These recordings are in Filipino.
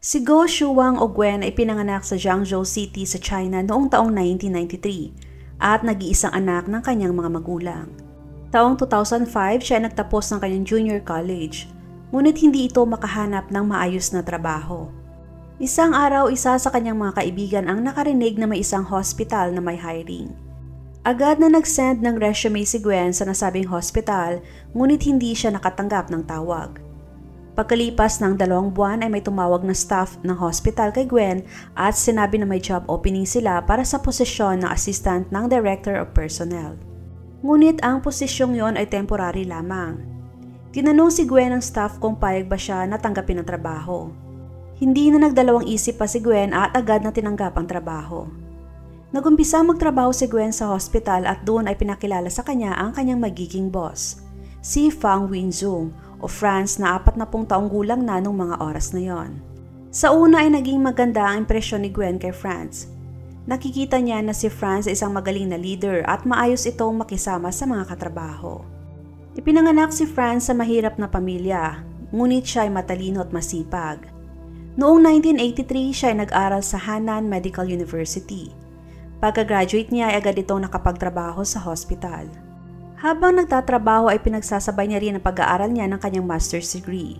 Si Guo Shuang o Gwen ay pinanganak sa Jiangzhou City sa China noong taong 1993 at nag-iisang anak ng kanyang mga magulang. Taong 2005 siya nagtapos ng kanyang junior college, ngunit hindi ito makahanap ng maayos na trabaho. Isang araw, isa sa kanyang mga kaibigan ang nakarinig na may isang hospital na may hiring. Agad na nag-send ng resume si Gwen sa nasabing hospital, ngunit hindi siya nakatanggap ng tawag. Pagkalipas ng 2 buwan ay may tumawag na staff ng hospital kay Gwen at sinabi na may job opening sila para sa posisyon ng assistant ng Director of Personnel. Ngunit ang posisyong yon ay temporary lamang. Tinanong si Gwen ng staff kung payag ba siya na tanggapin ang trabaho. Hindi na nagdalawang isip pa si Gwen at agad na tinanggap ang trabaho. Nagumpisa magtrabaho si Gwen sa hospital at doon ay pinakilala sa kanya ang kanyang magiging boss, si Fang Winzhong o Franz na 40 taong gulang na nung mga oras na yon. Sa una ay naging maganda ang impresyon ni Gwen kay Franz. Nakikita niya na si Franz ay isang magaling na leader at maayos itong makisama sa mga katrabaho. Ipinanganak si Franz sa mahirap na pamilya, ngunit siya ay matalino at masipag. Noong 1983 siya ay nag-aral sa Hanan Medical University. Pagka-graduate niya ay agad itong nakapagtrabaho sa hospital. Habang nagtatrabaho ay pinagsasabay niya rin ang pag-aaral niya ng kanyang master's degree.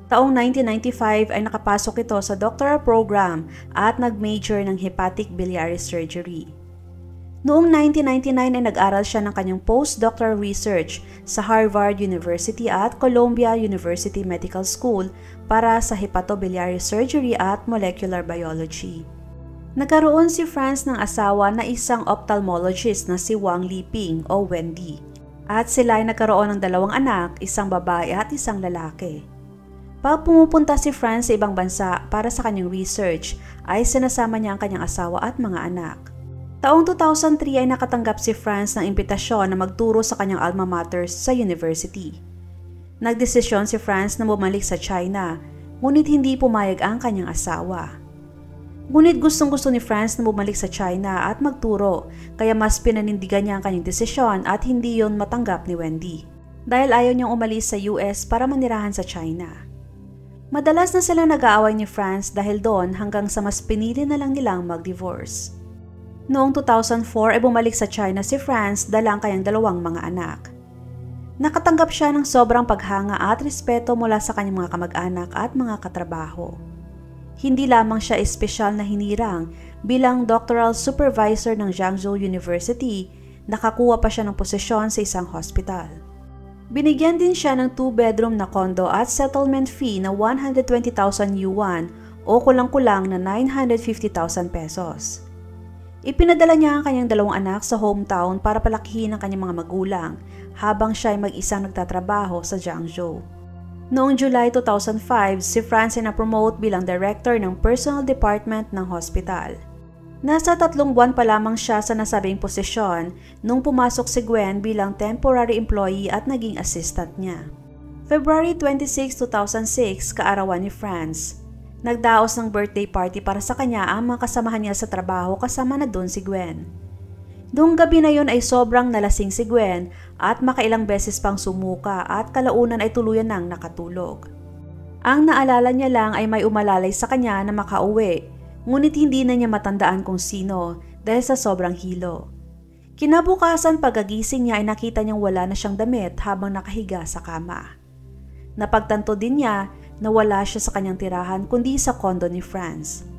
Taong 1995 ay nakapasok ito sa doctoral program at nag-major ng hepatic biliary surgery. Noong 1999 ay nag-aral siya ng kanyang postdoctoral research sa Harvard University at Columbia University Medical School para sa hepatobiliary surgery at molecular biology. Nagkaroon si Franz ng asawa na isang ophthalmologist na si Wang Liping o Wendy. At sila ay nagkaroon ng 2 anak, isang babae at isang lalaki. Pag pumupunta si Franz sa ibang bansa para sa kanyang research, ay sinasama niya ang kanyang asawa at mga anak. Taong 2003 ay nakatanggap si Franz ng imbitasyon na magturo sa kanyang alma mater sa university. Nagdesisyon si Franz na bumalik sa China, ngunit hindi pumayag ang kanyang asawa. Ngunit gustong-gusto ni Franz na bumalik sa China at magturo, kaya mas pinanindigan niya ang kanyang desisyon at hindi yon matanggap ni Wendy, dahil ayaw niyang umalis sa US para manirahan sa China. Madalas na sila nag-aaway ni Franz dahil doon hanggang sa mas pinili na lang nilang mag-divorce. Noong 2004 ay bumalik sa China si Franz dala ang kanyang 2 mga anak. Nakatanggap siya ng sobrang paghanga at respeto mula sa kanyang mga kamag-anak at mga katrabaho. Hindi lamang siya espesyal na hinirang bilang doctoral supervisor ng Jiangzhou University, nakakuha pa siya ng posisyon sa isang hospital. Binigyan din siya ng 2-bedroom na condo at settlement fee na 120,000 yuan o kulang-kulang na 950,000 pesos. Ipinadala niya ang kanyang 2 anak sa hometown para palakihin ang kanyang mga magulang habang siya ay mag-isang nagtatrabaho sa Jiangzhou. Noong July 2005, si Franz ay na-promote bilang director ng personal department ng hospital. Nasa 3 buwan pa lamang siya sa nasabing posisyon nung pumasok si Gwen bilang temporary employee at naging assistant niya. February 26, 2006, kaarawan ni Franz. Nagdaos ng birthday party para sa kanya ang mga kasamahan niya sa trabaho kasama na doon si Gwen. Noong gabi na yon ay sobrang nalasing si Gwen at makailang beses pang sumuka at kalaunan ay tuluyan nang nakatulog. Ang naalala niya lang ay may umalalay sa kanya na makauwi, ngunit hindi na niya matandaan kung sino dahil sa sobrang hilo. Kinabukasan pagagising niya ay nakita niyang wala na siyang damit habang nakahiga sa kama. Napagtanto din niya na wala siya sa kanyang tirahan kundi sa kondo ni Franz.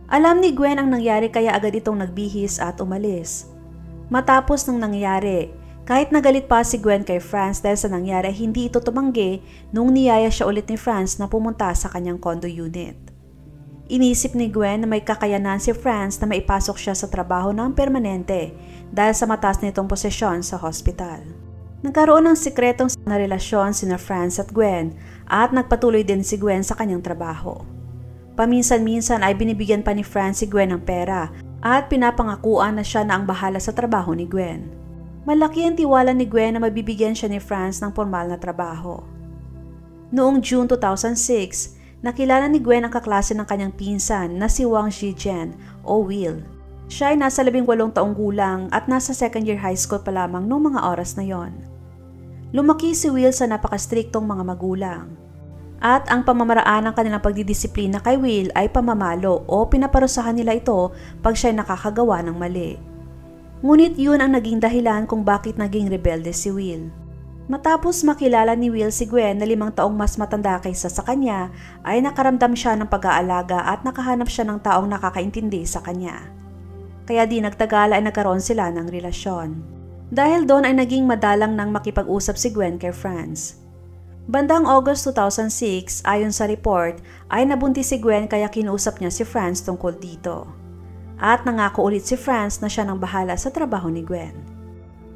Alam ni Gwen ang nangyari kaya agad itong nagbihis at umalis. Matapos ng nangyari, kahit nagalit pa si Gwen kay Franz dahil sa nangyari, hindi ito tumanggi nung niyaya siya ulit ni Franz na pumunta sa kanyang condo unit. Inisip ni Gwen na may kakayanan si Franz na maipasok siya sa trabaho ng permanente dahil sa mataas nitong posisyon sa hospital. Nagkaroon ng sikretong na relasyon sina Franz at Gwen at nagpatuloy din si Gwen sa kanyang trabaho. Paminsan-minsan ay binibigyan pa ni Franz si Gwen ng pera at pinapangakuan na siya na ang bahala sa trabaho ni Gwen. Malaki ang tiwala ni Gwen na mabibigyan siya ni Franz ng formal na trabaho. Noong June 2006, nakilala ni Gwen ang kaklase ng kanyang pinsan na si Wang Zhijian o Will. Siya ay nasa 18 taong gulang at nasa 2nd year high school pa lamang noong mga oras na yon. Lumaki si Will sa napakastriktong mga magulang. At ang pamamaraan ng kanilang pagdidisiplina kay Will ay pamamalo o pinaparusahan nila ito pag siya'y nakakagawa ng mali. Ngunit yun ang naging dahilan kung bakit naging rebelde si Will. Matapos makilala ni Will si Gwen na 5 taong mas matanda kaysa sa kanya, ay nakaramdam siya ng pag-aalaga at nakahanap siya ng taong nakakaintindi sa kanya. Kaya di nagtagal ay nagkaroon sila ng relasyon. Dahil doon ay naging madalang nang makipag-usap si Gwen kay Franz. Bandang August 2006, ayon sa report, ay nabuntis si Gwen kaya kinuusap niya si Franz tungkol dito. At nangako ulit si Franz na siya nang bahala sa trabaho ni Gwen.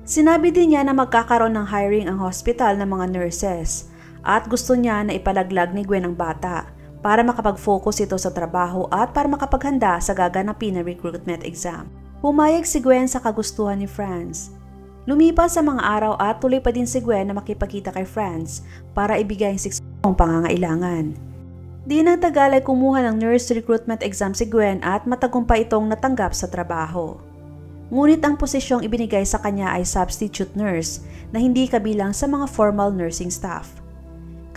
Sinabi din niya na magkakaroon ng hiring ang hospital ng mga nurses at gusto niya na ipalaglag ni Gwen ang bata para makapag-focus ito sa trabaho at para makapaghanda sa gaganapin na recruitment exam. Pumayag si Gwen sa kagustuhan ni Franz. Lumipas sa mga araw at tuloy pa din si Gwen na makipagkita kay Franz para ibigay ang siksong pangangailangan. Di nagtagal ay kumuha ng nurse recruitment exam si Gwen at matagumpay itong natanggap sa trabaho. Ngunit ang posisyong ibinigay sa kanya ay substitute nurse na hindi kabilang sa mga formal nursing staff.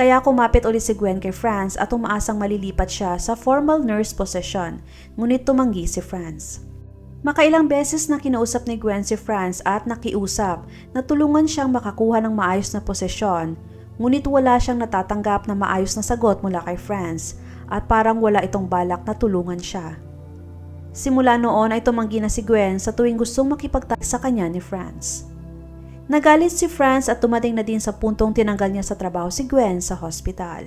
Kaya kumapit ulit si Gwen kay Franz at umaasang malilipat siya sa formal nurse position, ngunit tumanggi si Franz. Makailang beses na kinausap ni Gwen si Franz at nakiusap na tulungan siyang makakuha ng maayos na posisyon, ngunit wala siyang natatanggap na maayos na sagot mula kay Franz at parang wala itong balak na tulungan siya. Simula noon ay tumanggi na si Gwen sa tuwing gustong makipagtalik sa kanya ni Franz. Nagalit si Franz at dumating na din sa puntong tinanggal niya sa trabaho si Gwen sa hospital.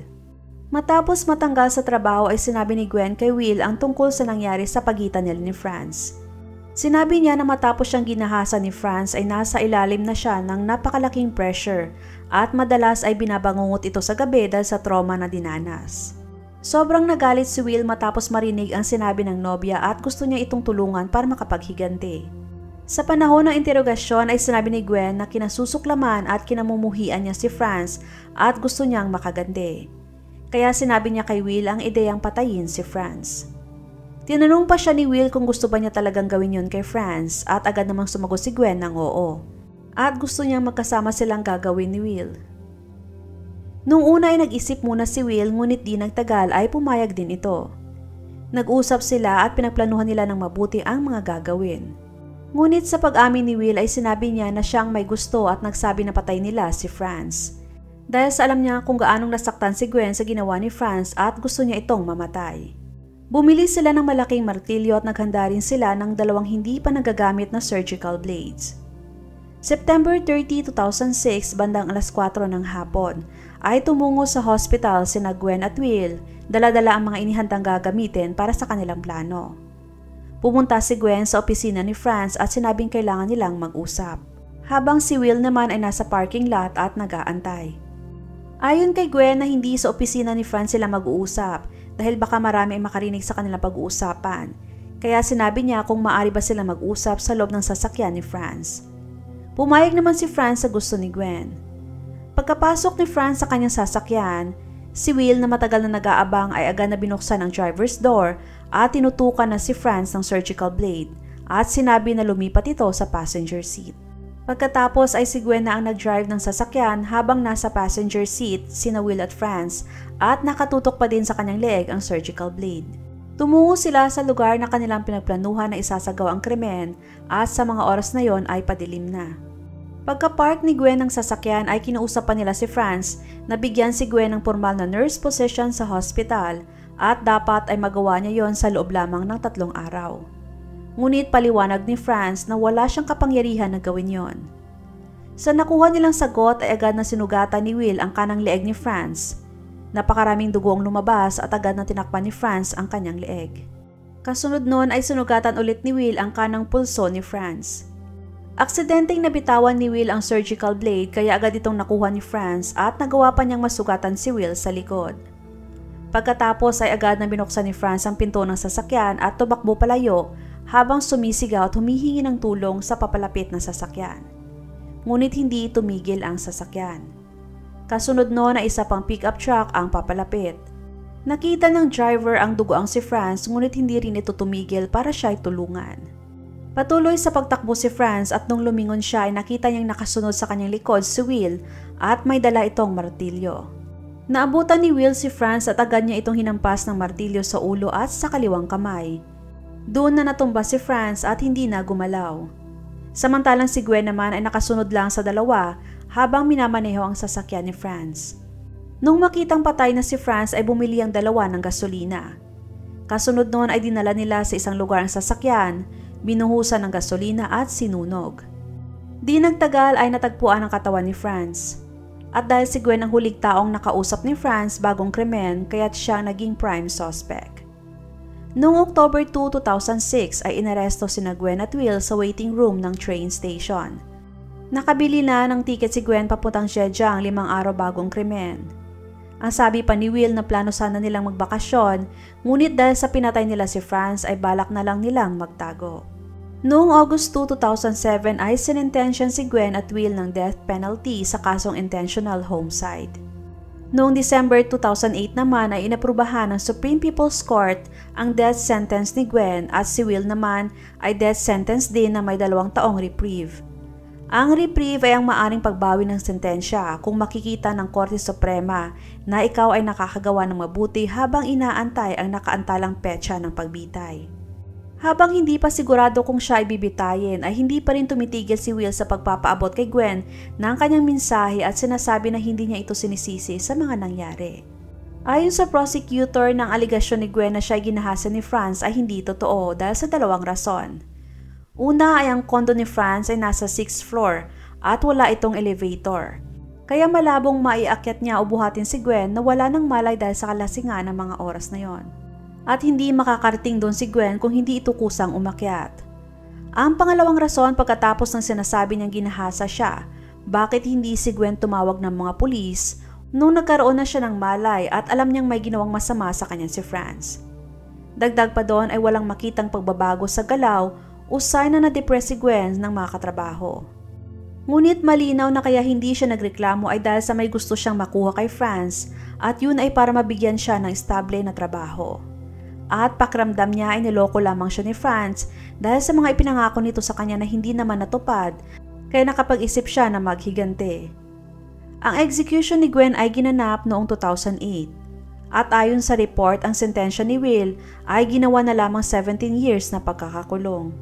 Matapos matanggal sa trabaho ay sinabi ni Gwen kay Will ang tungkol sa nangyari sa pagitan nila ni Franz. Sinabi niya na matapos siyang ginahasa ni Franz ay nasa ilalim na siya ng napakalaking pressure at madalas ay binabangungot ito sa gabi dahil sa trauma na dinanas. Sobrang nagalit si Will matapos marinig ang sinabi ng nobya at gusto niya itong tulungan para makapaghiganti. Sa panahon ng interogasyon ay sinabi ni Gwen na kinasusuklaman at kinamumuhian niya si Franz at gusto niyang makaganti. Kaya sinabi niya kay Will ang ideyang patayin si Franz. Tinanong pa siya ni Will kung gusto ba niya talagang gawin yun kay Franz at agad namang sumagot si Gwen ng oo. At gusto niyang magkasama silang gagawin ni Will. Nung una ay nag-isip muna si Will ngunit di nagtagal ay pumayag din ito. Nag-usap sila at pinagplanuhan nila ng mabuti ang mga gagawin. Ngunit sa pag-amin ni Will ay sinabi niya na siyang may gusto at nagsabi na patay nila si Franz. Dahil sa alam niya kung gaanong nasaktan si Gwen sa ginawa ni Franz at gusto niya itong mamatay. Bumili sila ng malaking martilyo at naghanda rin sila ng 2 hindi pa nagagamit na surgical blades. September 30, 2006, bandang 4:00 ng hapon, ay tumungo sa hospital sina Gwen at Will, dala-dala ang mga inihandang gagamitin para sa kanilang plano. Pumunta si Gwen sa opisina ni Franz at sinabing kailangan nilang mag-usap, habang si Will naman ay nasa parking lot at nag-aantay. Ayon kay Gwen na hindi sa opisina ni Franz sila mag-uusap, dahil baka marami ay makarinig sa kanilang pag-uusapan, kaya sinabi niya kung maaari ba sila mag-usap sa loob ng sasakyan ni Franz. Pumayag naman si Franz sa gusto ni Gwen. Pagkapasok ni Franz sa kanyang sasakyan, si Will na matagal na nag-aabang ay agad na binuksan ang driver's door at tinutukan na si Franz ng surgical blade at sinabi na lumipat ito sa passenger seat. Pagkatapos ay si Gwen na ang nag-drive ng sasakyan habang nasa passenger seat sina Will at Franz at nakatutok pa din sa kanyang leeg ang surgical blade. Tumungo sila sa lugar na kanilang pinagplanuhan na isasagawa ang krimen at sa mga oras na yon ay padilim na. Pagka-park ni Gwen ng sasakyan ay kinuusap pa nila si Franz na bigyan si Gwen ng formal na nurse position sa hospital at dapat ay magawa niya yon sa loob lamang ng 3 araw. Ngunit paliwanag ni Franz na wala siyang kapangyarihan na gawin yon. Sa nakuha nilang sagot ay agad na sinugatan ni Will ang kanang leeg ni Franz. Napakaraming dugo ang lumabas at agad na tinakpan ni Franz ang kanyang leeg. Kasunod nun ay sinugatan ulit ni Will ang kanang pulso ni Franz. Aksidenteng nabitawan ni Will ang surgical blade kaya agad itong nakuha ni Franz at nagawa pa niyang masugatan si Will sa likod. Pagkatapos ay agad na binuksan ni Franz ang pinto ng sasakyan at tumakbo palayo habang sumisigaw at humihingi ng tulong sa papalapit na sasakyan. Ngunit hindi tumigil ang sasakyan. Kasunod noon ay isa pang pickup truck ang papalapit. Nakita ng driver ang dugoang si Franz ngunit hindi rin ito tumigil para siya ay tulungan. Patuloy sa pagtakbo si Franz at nung lumingon siya ay nakita niyang nakasunod sa kanyang likod si Will at may dala itong martilyo. Naabutan ni Will si Franz at agad niya itong hinampas ng martilyo sa ulo at sa kaliwang kamay. Doon na natumba si Franz at hindi na gumalaw. Samantalang si Gwen naman ay nakasunod lang sa dalawa habang minamaneho ang sasakyan ni Franz. Nung makitang patay na si Franz ay bumili ang dalawa ng gasolina. Kasunod noon ay dinala nila sa isang lugar ang sasakyan, binuhusan ng gasolina at sinunog. Di nagtagal ay natagpuan ang katawan ni Franz. At dahil si Gwen ang huling taong nakausap ni Franz bagong krimen, kaya't siya naging prime suspect. Noong October 2, 2006 ay inaresto sina Gwen at Will sa waiting room ng train station. Nakabili na ng tiket si Gwen papuntang Zhejiang 5 araw bagong krimen. Ang sabi pa ni Will na plano sana nilang magbakasyon, ngunit dahil sa pinatay nila si Franz ay balak na lang nilang magtago. Noong August 2, 2007 ay sinintensyon si Gwen at Will ng death penalty sa kasong intentional homicide. Noong December 2008 naman ay inaprubahan ng Supreme People's Court ang death sentence ni Gwen at si Will naman ay death sentence din na may 2 taong reprieve. Ang reprieve ay ang maaring pagbawi ng sentensya kung makikita ng Korte Suprema na ikaw ay nakakagawa ng mabuti habang inaantay ang nakaantalang petsa ng pagbitay. Habang hindi pa sigurado kung siya ay bibitayin ay hindi pa rin tumitigil si Will sa pagpapaabot kay Gwen ng kanyang mensahe at sinasabi na hindi niya ito sinisisi sa mga nangyari. Ayon sa prosecutor, ng aligasyon ni Gwen na siya ay ginahasa ni Franz ay hindi totoo dahil sa 2 rason. Una ay ang kondo ni Franz ay nasa 6th floor at wala itong elevator. Kaya malabong maiakyat niya o buhatin si Gwen na wala nang malay dahil sa kalasingan ng mga oras na yon. At hindi makakarating doon si Gwen kung hindi ito kusang umakyat. Ang pangalawang rason pagkatapos ng sinasabi niyang ginahasa siya, bakit hindi si Gwen tumawag ng mga pulis nung nagkaroon na siya ng malay at alam niyang may ginawang masama sa kanya si Franz. Dagdag pa doon ay walang makitang pagbabago sa galaw o sign na na-depress si Gwen ng mga katrabaho. Ngunit malinaw na kaya hindi siya nagreklamo ay dahil sa may gusto siyang makuha kay Franz at yun ay para mabigyan siya ng estable na trabaho. At pakiramdam niya ay niloko lamang siya ni Franz dahil sa mga ipinangako nito sa kanya na hindi naman natupad, kaya nakapag-isip siya na maghigante. Ang execution ni Gwen ay ginanap noong 2008 at ayon sa report ang sentensya ni Will ay ginawa na lamang 17 years na pagkakakulong.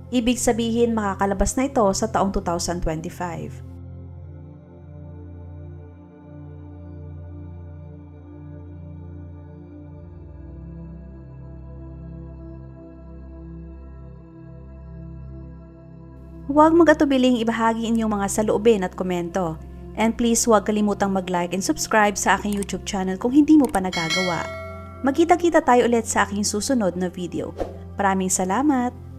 Ibig sabihin makakalabas na ito sa taong 2025. Huwag mag-atubiling ibahagi inyong mga saloobin at komento. And please huwag kalimutang mag-like and subscribe sa aking YouTube channel kung hindi mo pa nagagawa. Magkita-kita tayo ulit sa aking susunod na video. Maraming salamat!